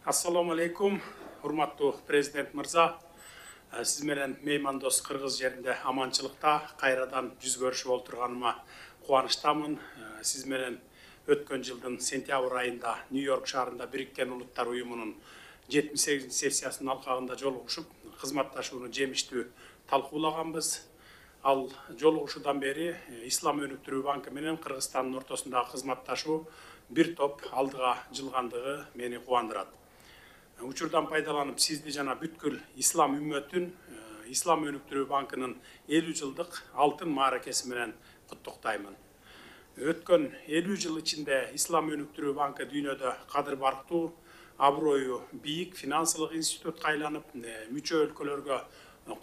Assalamu alaikum, урматтуу президент мырза. Сиз менен меймандос Кыргыз жеринде аманчылыкта кайрадан жүз көрүшүп отурганыма кубанычтамын. Сиз менен өткөн жылдын сентябрь айында Нью-Йорк шаарында Бириккен Улуттар Уюмунун 78 сессиясынын алкагында жолугушуп, кызматташууну жемиштүү талкуулаганбыз. Ал жолугушуудан бери Ислам өнүктүрүү банкы менен Кыргызстандын ортосундагы кызматташуу бир топ алдыга жылгандыгы мени кубандырат. Учурдан пайдаланып сизди жана бүткүл ислам үммөтүн Ислам өнүктүрүү банкынын 50 жылдык алтын мааракеси менен куттуктаймын. Өткөн 50 жыл ичинде Ислам өнүктүрүү банкы дүйнөдө кадыр барктуу, аброю бийик финансылык институтка айланып, мүчө өлкөлөргө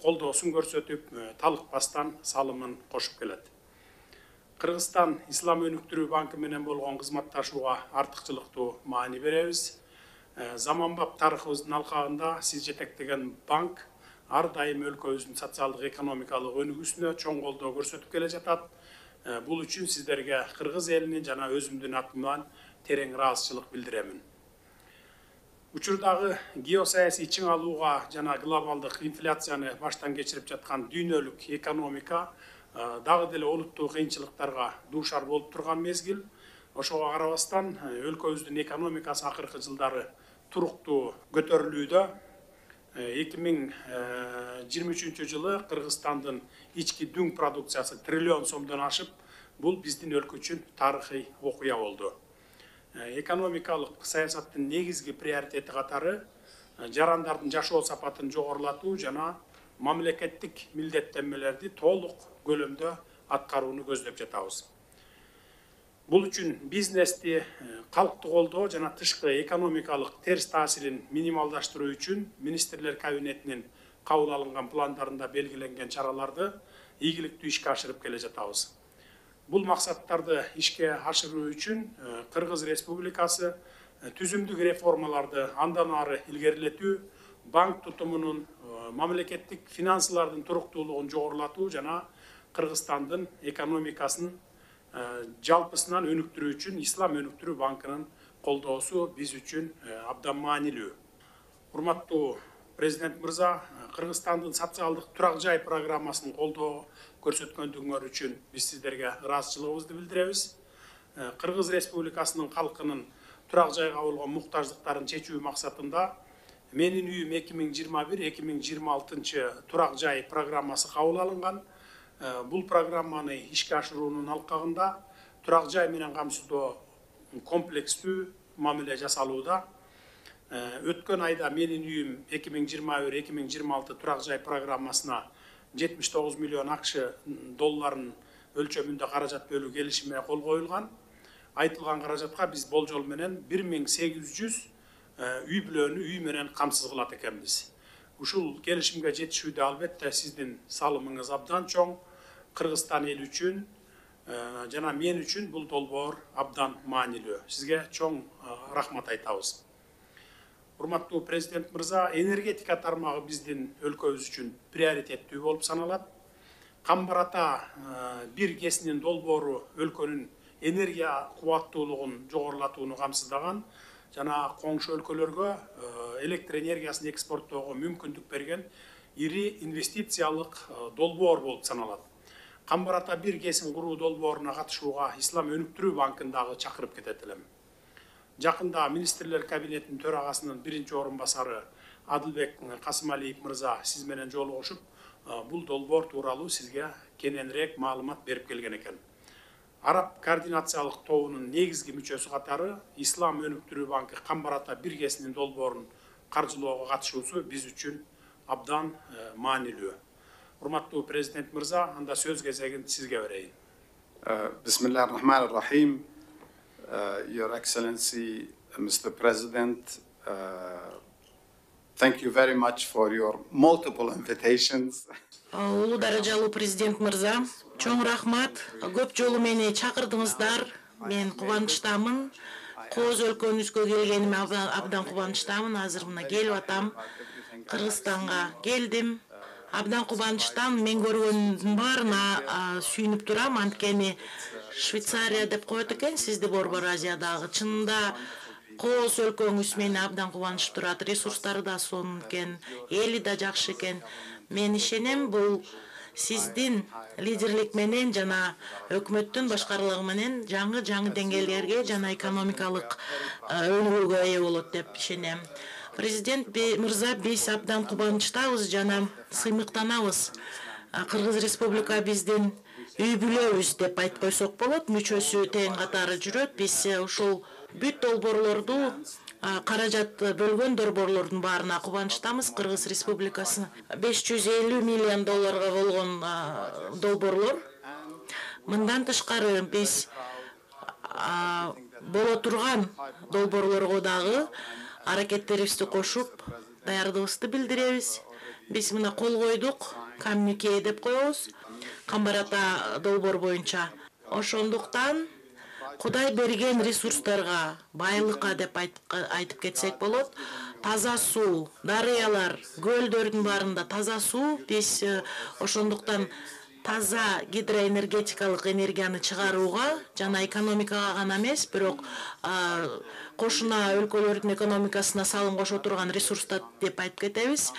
колдоосун көрсөтүп, талыкпастан салымын кошуп келет. Кыргызстан Ислам өнүктүрүү банкы менен болгон кызматташууга артыкчылыктуу маани беребиз. Заманбап тарыхыбыздын алкагында сиз жетектеген банк ар дайым өлкөбүздүн социалдык экономикалык өнүгүүсүнө чоң колдоо көрсөтүп келе жатат. Бул үчүн сиздерге кыргыз элинин жана өзүмдүн атымдан терең ыраазычылык билдиремин. Учурдагы геосаясий чың алууга жана глобалдык инфляцияны баштан кечирип жаткан дүйнөлүк экономика дагы деле олуттуу кыйынчылыктарга дуушар болуп турган мезгил. Ошого карабастан өлкөбүздүн экономикасы акыркы жылдары туруктуу көтөрүлүүдө. 2023 жылы Кыргызстандын ички дүң продукциясы триллион сомдон ашып, бул биздин өлкө үчүн тарыхый окуя болду. Экономикалык саясаттын негизги приоритети катары жарандардын жашоо сапатын жогорулатуу жана мамлекеттик милдеттенмелерди толук көлөмдө аткарууну көздөп жатабыз. Бул үчүн бизнести, калкты колдоо жана тышкы экономикалык терс таасирин минималдаштыруу үчүн министрлер кабинетинин кабыл алынган пландарында белгиленген чараларды ийгиликтүү ишке ашырып келе жатабыз. Бул максаттарды ишке ашыруу үчүн Кыргыз Республикасы түзүмдүк реформаларды андан ары илгерилетүү, банк тутумунун, мамлекеттик финансылардын туруктуулугун жогорулатуу жана Кыргызстандын экономикасын жалпысынан өнүктүрүү үчүн Ислам өнүктүрүү банкынын колдоосу биз үчүн абдан маанилүү. Урматтуу президент мырза, Кыргызстандын социалдык турак жай программасын колдоо көрсөткөндүгүңөр үчүн биз сиздерге ыраазычылыгыбызды билдиребиз. Кыргыз Республикасынын калкынын турак жайга болгон муктаждыктарын чечүү максатында Менин үйүм 2021-2026 турак жай программасы кабыл алынган. Бул программаны ишке ашыруунун алкагында турак жай менен камсыздоо комплекстүү мамиле жасалууда. Өткөн айда Менин үйүм 2021-2026 турак жай программасына 79 миллион акш долларын өлчөмүндө каражат бөлүү келишимине кол коюлган. Айтылган каражатка биз болжол менен 1800 үй бүлөнү үй менен камсыз кылат экенбиз. Ушул келишимге жетишүүдө албетте сиздин салымыңыз абдан чоң. Кыргызстан эл үчүн жана мен үчүн бул долбоор абдан маанилүү. Сизге чоң рахмат айтабыз. Урматтуу президент мырза, энергетика тармагы биздин өлкөбүз үчүн приоритеттүү болуп саналат. Камбар ата бир кесинин долбоору өлкөнүн энергия кубаттуулугун жогорулатууну камсыздаган жана коңшу өлкөлөргө электр энергиясын экспорттоого мүмкүндүк берген ири инвестициялык долбоор болуп саналат. Камбар ата бир кесин куруу долбооруна катышууга Ислам өнүктүрүү банкын дагы чакырып кетет элем. Жакында министрлер кабинетинин төрагасынын биринчи орун басары Адылбек Касымалиев мырза сиз менен жолугушуп, бул долбоор тууралуу сизге кененирээк маалымат берип келген экен. Араб координациялык тобунун негизги мүчөсү катары Ислам өнүктүрүү банкы Камбар ата бир кесинин долбоорун каржылоого катышуусу биз үчүн абдан маанилүү. Урматтуу президент мырза, анда сөз кезегин сизге берейин. Bismillahirrahmanirrahim. Your Excellency, Mr. President, thank you very much for your multiple invitations. Улуу даражалуу президент мырза, чоң рахмат. Көп жолу мени чакырдыңыздар. Мен кубанычтамын. Кооз өлкөбүзгө келгениме абдан кубанычтамын. Азыр мына келип атам. Кыргызстанга келдим. Абдан кубанычтамын. Мен көргөндүн баарына сүйүнүп турам. Анткени Швейцария деп коет экен сизди Борбор Азиядагы. Чынында кооз өлкөңүз мени абдан кубанычтап турат. Ресурстары да сонун экен, эли да жакшы экен. Мен ишенем, бул сиздин лидерлик менен жана өкмөттүн башкарылыгы менен жаңы деңгээлерге жана экономикалык өнүгүүгө ээ болот деп ишенем. Президент мырза, биз абдан кубанычтабыз жана сыймыктанабыз. Кыргыз Республика биздин үй бүлөбүз деп айтып койсок болот. Мүчөсү тең катары жүрөт. Биз ушул бүт долбоорлорду каражат бөлгөн долбоорлордун баарына кубанычтамыз. Кыргыз Республикасы 550 миллион долларга болгон долбоорлор. Мындан тышкары биз боло турган долбоорлорго дагы аракеттерибизди кошуп, даярдыгыбызды билдиребиз. Биз мына кол койдук, коммюнике деп коебуз, Камбар Ата долбоор боюнча. Ошондуктан Кудай берген ресурстарга, байлыкка деп айтып кетсек болот. Таза суу, дарыялар, көлдөрдүн баарында таза суу. Биз ошондуктан таза гидроэнергетикалык энергияны чыгарууга жана экономикага гана эмес, бирок кошуна өлкөлөрдүн экономикасына салым кошо турган ресурстар деп айтып кетебиз.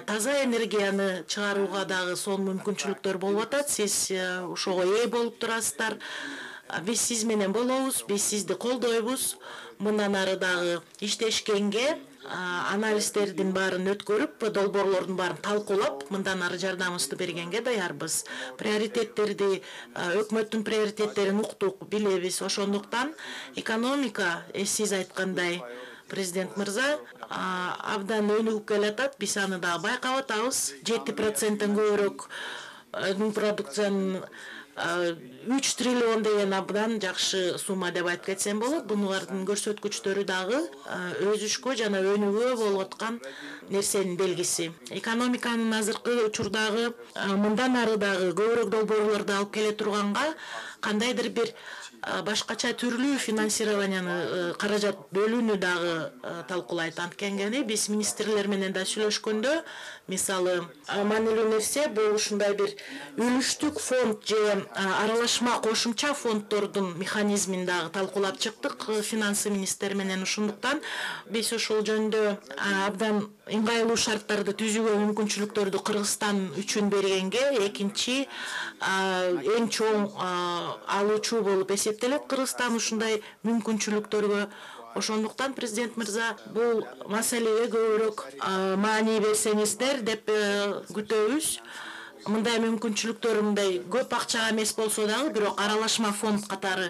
Таза энергияны чыгарууга дагы сонун мүмкүнчүлүктөр болуп атат. Сиз ошого ээ болуп турасыздар. Биз сиз менен болобуз, биз сизди колдойбуз. Мындан ары дагы иштешкенге, анализдердин баарын өткөрүп, долбоорлордун баарын талкуулап, мындан ары жардамыбызды бергенге даярбыз. Приоритеттерди, өкмөттүн приоритеттерин уктук, билебиз. Ошондуктан экономика, сиз айткандай, президент мырза, абдан өнүгүп келатат. Биз аны дагы байкап атабыз. 7%-тен көбүрөөк продукциянын 3 триллион деген абдан жакшы сумма деп айтып кетсем болот. Булардын көрсөткүчтөрү дагы өсүшкө жана өнүгүүгө болуп аткан нерсенин белгиси. Экономиканын азыркы учурдагы мындан ары дагы көбүрөөк долбоорлорду алып келе турганга кандайдыр бир башкача түрлүү финансированияны, каражат бөлүүнү дагы талкуулайт. Анткени биз министрлер менен да сүйлөшкөндө, мисалы, маанилүү нерсе бул ушундай бир үлүштүк фонд же аралашма кошумча фонддордун механизмин дагы талкуулап чыктык финансы министри менен. Ошондуктан биз ушул жөнүндө абдан ыңгайлуу шарттарды түзүүгө мүмкүнчүлүктөрдү Кыргызстан үчүн бергенге, экинчи эң чоң алуучу болуп эсептелет Кыргызстан ушундай мүмкүнчүлүктөргө. Ошондуктан президент мырза, бул маселеге көбүрөөк маани берсеңиздер деп күтөбүз. Мындай мүмкүнчүлүктөр мындай көп акчага эмес болсо дагы, бирок аралашма фонд катары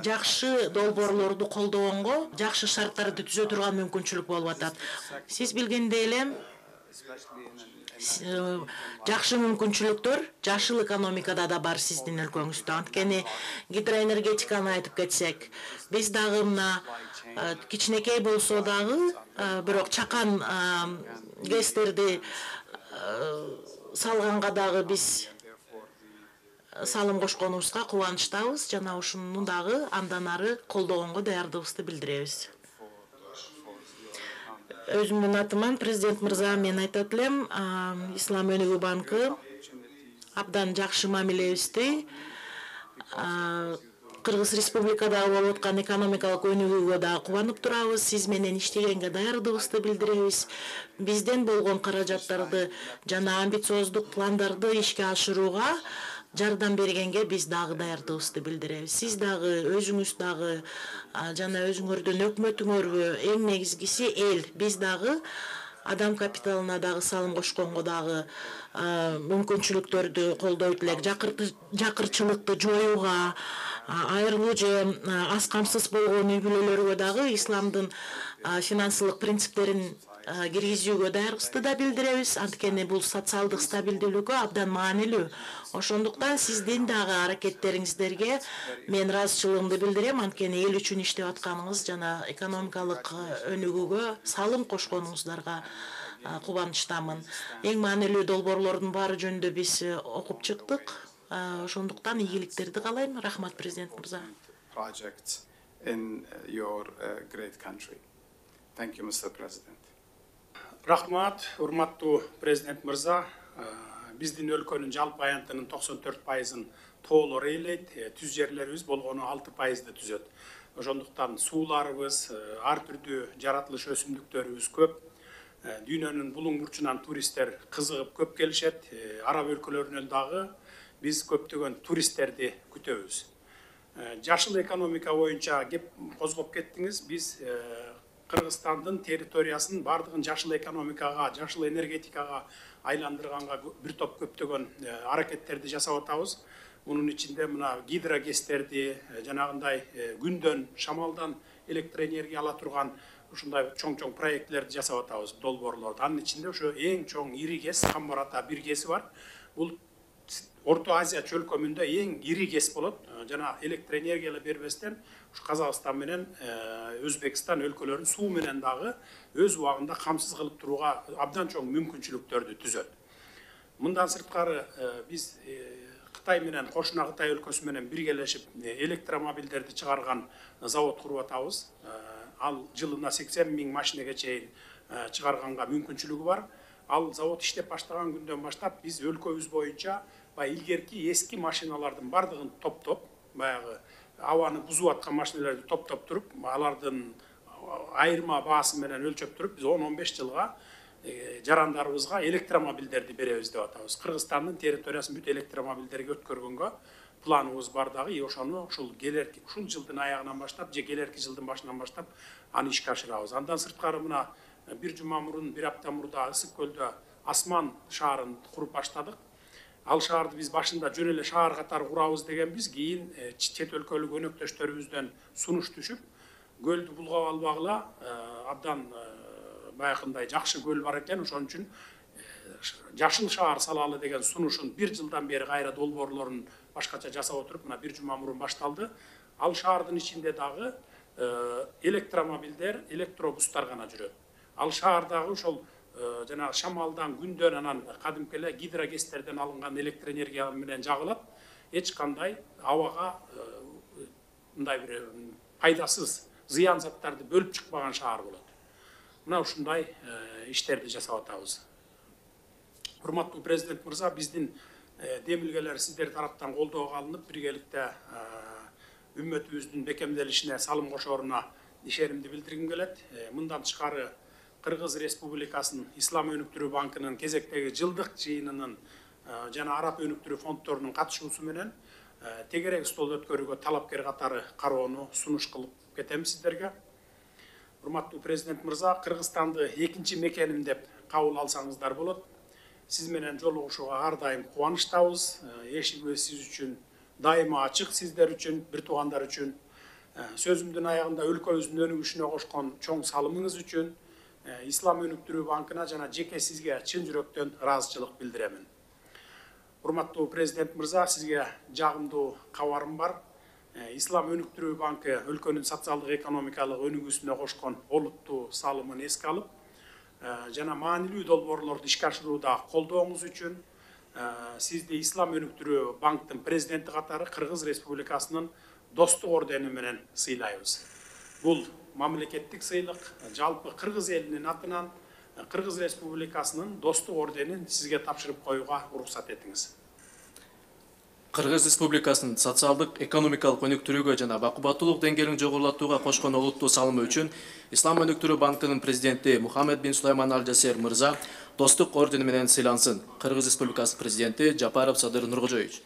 жакшы долбоорлорду колдогонго, жакшы шарттарды түзө турган мүмкүнчүлүк болуп атат. Сиз билгендей эле жакшы мүмкүнчүлүктөр жашыл экономикада да бар сиздин өлкөңүздө. Анткени гидроэнергетиканы айтып кетсек, биз дагы мына кичинекей болсо дагы, бирок чакан гэстерди салганга дагы биз салым кошконубузга кубанычтабыз жана ушуну дагы андан ары колдогонго даярдыгыбызды билдиребиз. Өзүмдүн атыман президент мырза, мен айтат элем, Ислам өнүгүү банкы абдан жакшы мамилебизди Кыргыз Республикадагы болуп аткан экономикалык өнүгүүгө да кубанып турабыз. Сиз менен иштегенге даярдыгыбызды билдиребиз. Бизден болгон каражаттарды жана амбициоздук пландарды ишке ашырууга жардам бергенге биз дагы даярдыгыбызды билдиребиз. Сиз дагы, өзүңүз дагы жана өзүңөрдүн өкмөтүңөргө эң негизгиси эл. Биз дагы адам капиталына дагы салым кошконго дагы мүмкүнчүлүктөрдү колдойт элек. Жакырчылыкты жоюуга, айырылуу же аз камсыз болгон үй бүлөлөргө дагы исламдын финансылык принциптерин киргизүүгө даярбызды да билдиребиз. Анткени бул социалдык стабилдүүлүккө абдан маанилүү. Ошондуктан сиздин дагы аракеттериңиздерге мен ыраазычылыгымды билдирем. Анткени эл үчүн иштеп атканыңыз жана экономикалык өнүгүүгө салым кошконуңуздарга кубанычтамын. Эң маанилүү долбоорлордун баары жөнүндө биз окуп чыктык. Ошондуктан ийгиликтерди каалайм. Рахмат, президент мырза. Projects in your great country. Thank you, Mr. President. Рахмат, урматтуу президент мырза. Биздин өлкөнүн жалпы аянтынын 94%-ын тоолор ээлейт. Түз жерлерибиз болгону 6%-ды түзөт. Ошондуктан сууларыбыз, ар түрдүү жаратылыш өсүмдүктөрүбүз көп. Дүйнөнүн булуң бурчунан туристтер кызыгып көп келишет. Араб өлкөлөрүнөн дагы биз көптөгөн туристтерди күтөбүз. Жашыл экономика боюнча кеп козгоп кеттиңиз. Биз Кыргызстандын территориясын бардыгын жашыл экономикага, жашыл энергетикага айландырганга бир топ көптөгөн аракеттерди жасап атабыз. Bunun içinde mına gidrogesтерди, жанагындай күндөн, шамалдан электроэнергия ала турган ушундай чоң-чоң проекттерди жасап атабыз, долбоорлорду. Анын içinde ошо эң чоң ири кес Камбар ата бир кеси бар. Бул Орто Азия чөлкөмүндө эң ири кес болот. Жана электроэнергия бербестен ушу Казакстан менен Өзбекстан өлкөлөрүн суу менен дагы өз убагында камсыз кылып турууга абдан чоң мүмкүнчүлүктөрдү түзөт. Мындан сырткары биз Кытай менен Кошуна Кытай өлкөсү менен биргелешип электромобилдерди чыгарган завод куруп атабыз. Ал жылына 80 000 машинеге чейин чыгарганга мүмкүнчүлүгү бар. Ал завод иштеп баштаган күндөн баштап биз өлкөбүз боюнча илгерки эски машиналардын бардыгын топтоп, баягы абаны бузуп аткан машиналарды топтоп туруп, алардын айырма баасы менен өлчөп туруп, биз 10-15 жылга жарандарыбызга электромобилдерди беребиз деп атабыз. Кыргызстандын территориясын бүт электромобилдерге өткөргөнгө планыбыз бар дагы. Ошону ушул жылдын аягынан баштап, же келерки жылдын башынан баштап аны ишке ашырабыз. Андан сырткары мына бир жума мурун, бир апта мурда Ысык көлдө Асман шаарын куруп баштадык. Ал шаарды биз башында жөн эле шаар катары курабыз дегенбиз. Кийин чет өлкөлүк өнөктөштөрүбүздөн сунуш түшүп, көлдү булгап албагыла абдан баягындай жакшы көл бар экен. Ошон үчүн жашыл шаар салалы деген сунушун бир жылдан бери кайра долбоорлорун башкача жасап отуруп, мына бир жума мурун башталды. Ал шаардын ичинде дагы электромобилдер, электробустар гана жүрөт. Ал шаардагы ошол жанагы шамалдан, күндөн, анан кадимки эле гидрогестерден алынган электроэнергия менен жагылат. Эч кандай абага мындай бир пайдасыз зыян заттарды бөлүп чыкпаган шаар болот. Мына ушундай иштерди жасап атабыз. Урматтуу президент мырза, биздин демилгелер сиздер тараптан колдоого алынып, биргеликте үммөтүбүздүн бекемделишине, салым кошоруна ишенимди билдиргим келет. Мындан тышкары Кыргыз Республикасынын Ислам өнүктүрүү банкынын кезектеги жылдык жыйынынын жана Араб өнүктүрүү фонддорунун катышуусу менен тегерек стол өткөрүүгө талапкер катары кароону сунуш кылып кетемиз сиздерге. Урматтуу президент мырза, Кыргызстанды экинчи мекеним деп кабыл алсаңыздар болот. Сиз менен жолугушууга ар дайым кубанычтабыз. Эшигибиз сиз үчүн дайыма ачык, сиздер үчүн, бир туугандар үчүн. Сөзүмдүн аягында өлкөбүздүн өнүгүшүнө кошкон чоң салымыңыз үчүн Ислам өнүктүрүү банкына жана жеке сизге чын жүрөктөн ыраазычылык билдиремин. Урматтуу президент мырза, сизге жагымдуу кабарым бар. Ислам өнүктүрүү банкы өлкөнүн социалдык экономикалык өнүгүүсүнө кошкон олуттуу салымын эске алып, жана маанилүү долбоорлорду ишке ашырууда колдооңуз үчүн сизди Ислам өнүктүрүү банктын президенти катары Кыргыз Республикасынын достук ордени менен сыйлайбыз. Бул мамлекеттик сыйлык, жалпы Кыргыз элинин атынан Кыргыз Республикасынын достук орденин сизге тапшырып коюуга уруксат этиңиз. Кыргыз Республикасынын социалдык экономикалык өнүктүрүүгө жана бакубаттуулук деңгээлин жогорулатууга кошкон олуттуу салымы үчүн Ислам өнүктүрүү банкынын президенти Мухаммед бин Сулайман Аль-Жасер мырза достук ордени менен сыйлансын. Кыргыз Республикасынын президенти Жапаров Садыр Нуркожоевич.